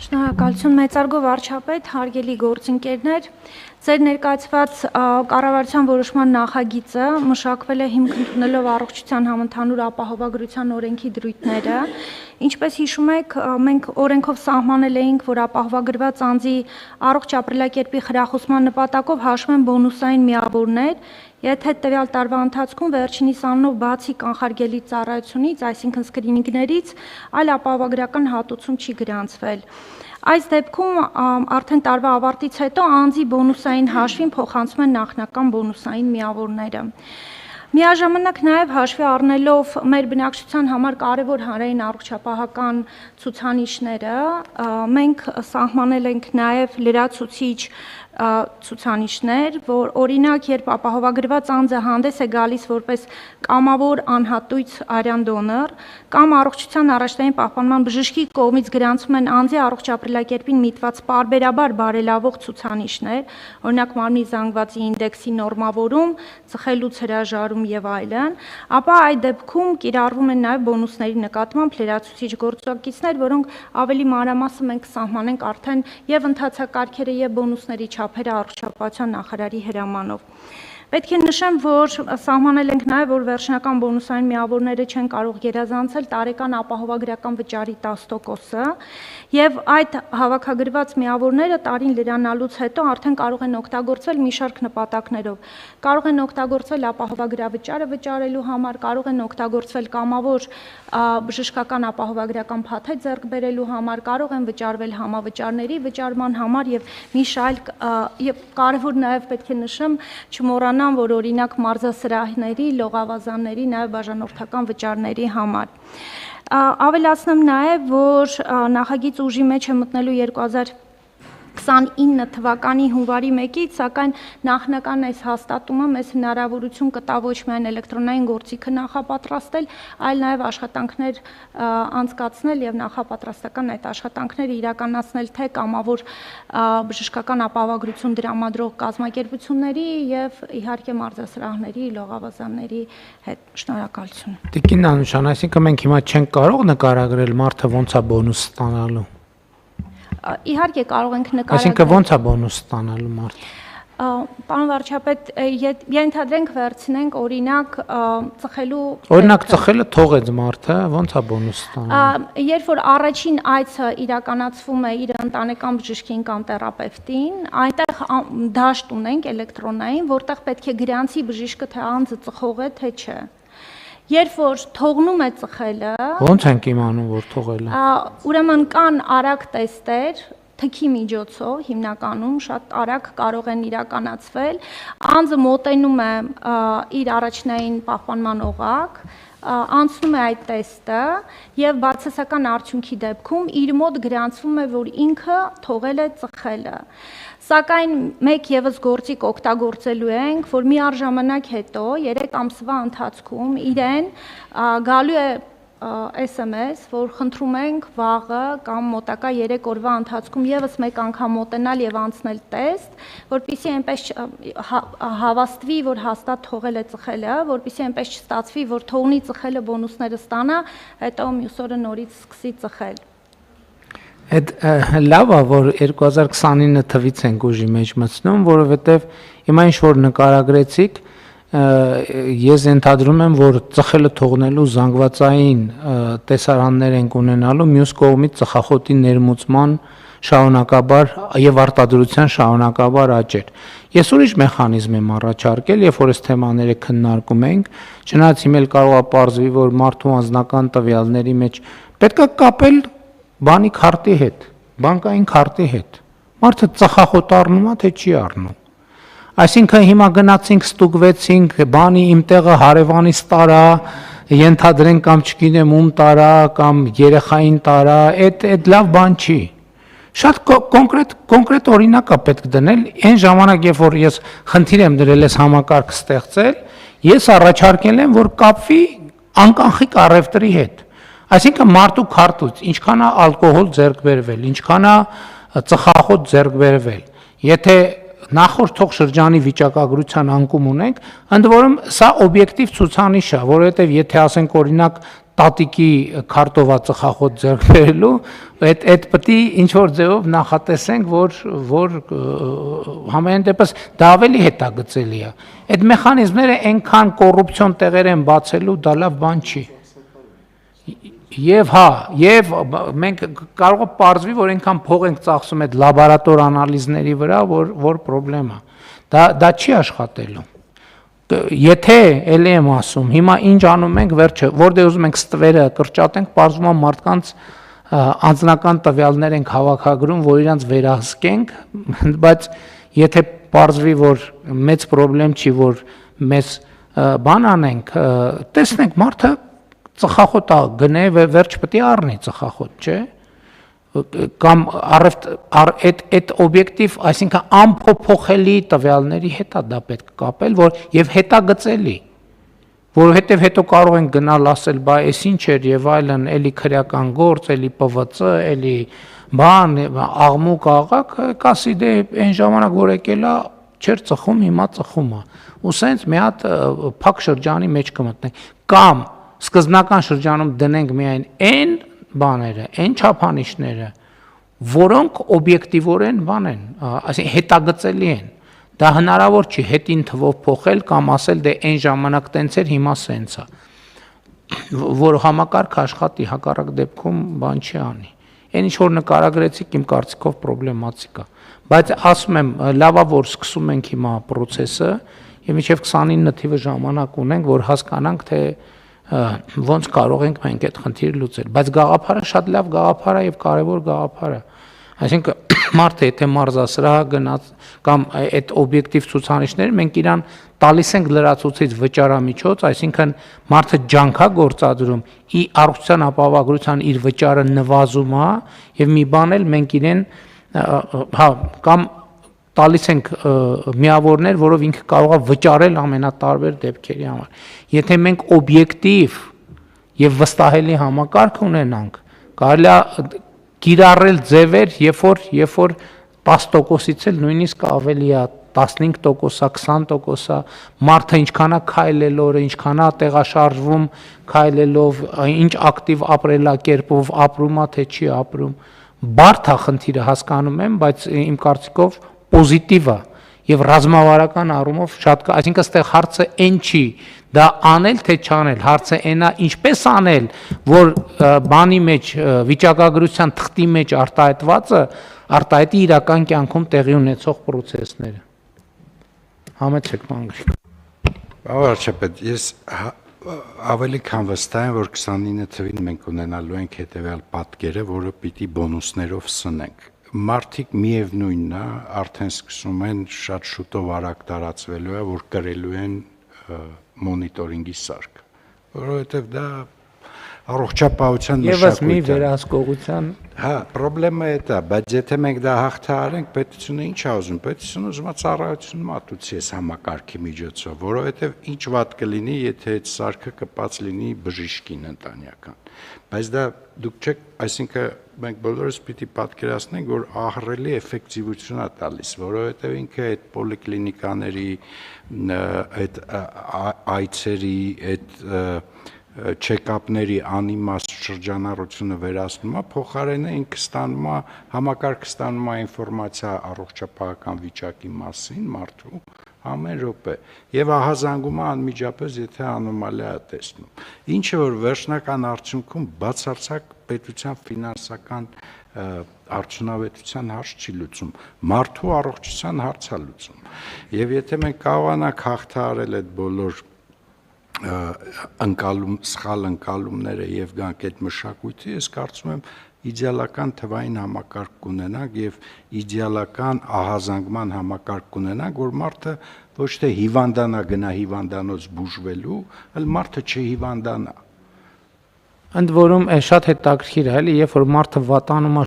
Շնորհակալություն մեծարգո վարչապետ, հարգելի գործընկերներ, ձեր ներկայացված կառավարության որոշման նախագիծը մշակվել է հիմք ընդունելով առողջության համընդհանուր ապահովագրության օրենքի դրույթները, ինչպես հիշում եք, մենք օրենքով սահմանել էինք, որ ապահովագրված անձի առողջ ապրելակերպի խրախուսման նպատակով հաշվեն բոնուսային միավորներ, եթե տվյալ տարվա ընթացքում վերջինիս անունով բացի կանխարգելի ծառայությունից, այսինքն սկրինինգներից, այլ ապահովագրական հատուցում չի գրանցվել։ Այս դեպքում արդեն տարվա ավարտից հետո անձի բոնուսային հաշվին փոխանցվում են նախնական բոնուսային միավորները։ Միաժամանակ նաև հաշվի առնելով մեր բնակչության համար կարևոր հանրային առողջապահական ցուցանիշները, մենք սահմանել ենք նաև լրացուցիչ ցուցանիշներ, որ օրինակ, երբ ապահովագրված անձը հանդես է գալիս որպես կամավոր անհատույց արյան դոնոր կամ առողջության առաջնային պահպանման բժշկի կողմից գրանցվում են անձի առողջ ապրելակերպին միտված պարբերաբար բարելավող ցուցանիշներ, օրինակ մարմնի զանգվածի ինդեքսի նորմավորում, ծխելուց հրաժարում եւ այլն, ապա այդ դեպքում կիրառվում են նաև բոնուսների նկատմամբ լրացուցիչ գործողություններ, որոնք ավելի մանրամասն մենք սահմանենք արդեն եւ ընթացակարգերը եւ բոնուսների չափերը առողջապահության նախարարի հրամանով։ Պետք է նշեմ, որ սահմանել ենք նաև, որ վերջնական բոնուսային միավորները չեն կարող գերազանցել տարեկան ապահովագրական վճարի 10%-ը եւ այդ հավաքագրված միավորները տարին լրանալուց հետո արդեն կարող են օգտագործվել մի շարք նպատակներով։ Կարող են օգտագործվել ապահովագրավճարը վճարելու համար, կարող են օգտագործվել կամավոր բժշկական ապահովագրական փաթեթ ձեռք բերելու համար, կարող են վճարվել համավճարների վճարման համար եւ մի շարք եւ կարեւոր նաեւ պետք է նշեմ, չմոռանամ, որ օրինակ մարզասրահների, լողավազանների, նաև բաժանորդական վճարների համար։ Ավելացնեմ նաև, որ նախագիծ ուժի մեջ է մտնելու 2029 թվականի հունվարի 1-ից, սակայն նախնական այս հաստատումը մեզ հնարավորություն կտա ոչ միայն էլեկտրոնային գործիքը նախապատրաստել, այլ նաև աշխատանքներ անցկացնել եւ նախապատրաստական այդ աշխատանքները իրականացնել թե կամավոր բժշկական ապահովագրություն դրամադրող կազմակերպությունների եւ իհարկե մարզասրահների, լողավազանների հետ։ Շնորհակալություն։ Տիկին Անուշյան, այսինքն մենք հիմա չենք կարող նկարագրել մարդը ոնց է բոնուս ստանալու։ Իհարկե կարող ենք նկարագրել։ Այսինքն ոնց է բոնուս ստանալու մարդը։ Պարոն վարչապետ, ենթադրենք վերցնենք օրինակ ծխելու Օրինակ ծխելը թողեց մարդը, ոնց է բոնուս ստանալու։ Երբ որ առաջին այցը իրականացվում է իր ընտանեկան բժշկին կամ թերապևտին, այնտեղ դաշտ ունենք էլեկտրոնային, որտեղ պետք է գրանցի բժիշկը թե անձը ծխող է, թե չէ։ Երբ որ թողնում է ծխելը, ոնց ենք իմանում, որ թողել է։ Ուրեմն կան արագ տեստեր, թքի միջոցով հիմնականում շատ արագ կարող են իրականացվել, անձը մոտենում է իր առաջնային պահպանման օղակ, անցնում է այդ տեստը եւ բացասական արդյունքի դեպքում իր մոտ գրանցվում է, որ ինքը թողել է ծխելը։ Սակայն մեկ եւս գործիք օգտագործելու ենք, որ միառժամանակ հետո 3 ամսվա ընթացքում իրեն գալու է SMS, որ խնդրում ենք վաղը կամ մոտակա 3 օրվա ընթացքում եւս մեկ անգամ մոտենալ եւ անցնել տեստ, որպեսզի այնպես հավաստվի, որ հաստատ թողել է ծխելը, որպեսզի այնպես չստացվի, որ թողնի ծխելը բոնուսները ստանա, հետո մյուս օրը նորից սկսի ծխել։ Այդ լավ է, որ 2029 թվից ենք ուժի մեջ մտնում, որովհետև հիմա ինչ որ նկարագրեցիք, ես ենթադրում եմ, որ ծխելը թողնելու զանգվածային տեսարաններ ենք ունենալու, մյուս կողմից ծխախոտի ներմուծման շարունակաբար եւ արտադրության շարունակաբար աճեր։ Ես ուրիշ մեխանիզմ եմ առաջարկել, երբ որ այս թեմաները քննարկում ենք, չնայած հիմա կարող է պարզվի, որ մարդու անձնական տվյալների մեջ պետք է կապել բանի քարտի հետ, բանկային քարտի հետ։ Մարդը ծխախոտ առնում է, թե չի առնում։ Այսինքն հիմա գնացինք, ստուգվեցինք, բանի իմ տեղը հարևանից տարա, ենթադրենք կամ չգիտեմ ում տարա, կամ երեխային տարա, այդ լավ բան չի։ Շատ կոնկրետ օրինակ է պետք դնել, այն ժամանակ, երբ որ ես խնդիր եմ դրել ես համակարգ ստեղծել, ես առաջարկել եմ, որ կապվի անկանխիկ առևտրի հետ։ Այսինքն մարդու քարտուց ինչքան է ալկոհոլ ձեռք բերվել, ինչքան է ծխախոտ ձեռք բերվել։ Եթե նախորդ թող շրջանի վիճակագրության անկում ունենք, ընդ որում սա օբյեկտիվ ցուցանիշ է, որովհետև եթե ասենք օրինակ տատիկի քարտովա ծխախոտ ձեռք բերելու, այդ պետք է ինչ որ ձևով նախատեսենք, որ համենայն դեպս դա ավելի հետագծելի է։ Այդ մեխանիզմները այնքան կոռուպցիոն տեղեր են բացելու, դա լավ բան չի։ Եվ մենք կարող է պարզվի, որ այնքան փող ենք ծախսում այդ լաբորատոր անալիզների վրա, որ պրոբլեմ է։ Դա չի աշխատելու։ Եթե ելի եմ ասում, հիմա ինչ անում ենք, վերջը, որտեղ ուզում ենք ստվերը կրճատենք, պարզվում է մարդկանց անձնական տվյալներ ենք հավաքագրում, որ իրանց վերահսկենք, բայց եթե պարզվի, որ մեծ պրոբլեմ չի, որ մեզ բան անենք, տեսնենք մարդը ծխախոտ գնե, վերջ պետք է առնի ծխախոտ, չէ՞։ Կամ այդ օբյեկտիվ, այսինքն անփոփոխելի տվյալների հետ է դա պետք է կապել, որ եւ հետագծելի, որովհետեւ հետո կարող են գնալ ասել, բայ էս ինչ էր եւ այլն, էլի քրեական գործ, էլի ՊՎԾ, էլի բան, աղմուկ աղակ, կասի դե այն ժամանակ որ եկել է, չէր ծխում, հիմա ծխում է։ Ու սենց մի հատ փակ շրջանի մեջ կմտնենք։ Կամ սկզբնական շրջանում դնենք միայն այն բաները, այն չափանիշները, որոնք օբյեկտիվորեն բան են, այսինքն հետագծելի են։ Դա հնարավոր չի հետին թվով փոխել կամ ասել դե այն ժամանակ տենց էր, հիմա սենց է։ Որ համակարգ աշխատի, հակառակ դեպքում բան չի անի։ Այն ինչ որ նկարագրեցիք, իմ կարծիքով պրոբլեմատիկ է։ Բայց ասում եմ, լավա որ սկսում ենք հիմա process-ը, եւ մինչեւ 29 թիվը ժամանակ ունենք, որ հասկանանք, թե ոնց կարող ենք մենք այդ խնդիրը լուծել, բայց գաղափարը շատ լավ գաղափար է եւ կարեւոր գաղափար է։ Այսինքն մարդը եթե մարզասրահ գնաց կամ այդ օբյեկտիվ ցուցանիշները մենք իրան տալիս ենք լրացուցիչ վճարամիջոց, այսինքն մարդը ջանքա գործադրում, ի առողջության ապահովագրության իր վճարը նվազում է եւ մի բան էլ մենք իրեն կամ տալիս ենք միավորներ, որով ինքը կարող է վճարել ամենատարբեր դեպքերի համար։ Եթե մենք օբյեկտիվ եւ վստահելի համակարգ ունենանք, կարելի է կիրառել ձևեր, երբ որ 10%-ից էլ նույնիսկ ավելի է 15%-ա, 20%-ա, մարդը ինչքան է քայլելով, ինչքան է տեղաշարժվում քայլելով, ինչ ակտիվ ապրելակերպով ապրում է, թե չի ապրում։ Բարդ է խնդիրը հասկանում եմ, բայց իմ կարծիքով պոզիտիվ է եւ ռազմավարական առումով շատ, այսինքն այստեղ հարցը այն չի, դա անել թե չանել, հարցը այն է ինչպես անել, որ բանի մեջ վիճակագրության թղթի մեջ արտահայտի իրական կյանքում տեղի ունեցող process-ները։ Համեցեք մանգրիկ։ Վարչապետ, ես ավելի քան վստահ եմ, որ 29 թվին մենք ունենալու ենք հետեւյալ պատկերը, որը պիտի բոնուսներով սնենք։ Մարդիկ միևնույնն է, արդեն սկսում են շատ շուտով արագ տարածվելու է, որ կրելու են մոնիտորինգի սարք, որովհետև դա առողջապահության մշակույթը։ Եվս մի վերահսկողության։ Հա, պրոբլեմը դա է, բայց եթե մենք դա հաղթահարենք, պետությունը ինչ է ուզում, պետությունը ուզում է ծառայություն մատուցի այս համակարգի միջոցով, որովհետև ինչ վատ կլինի, եթե այդ սարքը կպած լինի բժիշկին ընտանեկան։ Բայց դա դուք չեք, այսինքն մենք բոլորս պիտի պատկերացնենք, որ ահռելի էֆեկտիվություն է տալիս, որովհետև ինքը այդ պոլիկլինիկաների, այդ այցերի, այդ չեկապների անիմաստ շրջանառությունը վերացնում է, փոխարենը ինքը ստանում է, համակարգը ստանում է ինֆորմացիա առողջապահական վիճակի մասին մարդու ամեն րոպե եւ ահազանգում է անմիջապես, եթե անոմալիա է տեսնում։ Ինչը որ վերջնական արդյունքում բացարձակ պետության ֆինանսական արդյունավետության հարց չի լուծում, մարդու առողջության հարց է լուծում։ Եվ եթե մենք կարողանանք հաղթահարել այդ բոլոր սխալ ընկալումները եւ գանք այդ մշակույթի, ես կարծում եմ իդեալական թվային համակարգ կունենանք եւ իդեալական ահազանգման համակարգ կունենանք, որ մարդը ոչ թե հիվանդանա գնա հիվանդանոց բուժվելու, այլ մարդը չհիվանդանա։ Ընդ որում շատ հետաքրքիր է, էլի, երբ որ մարդը վատանում է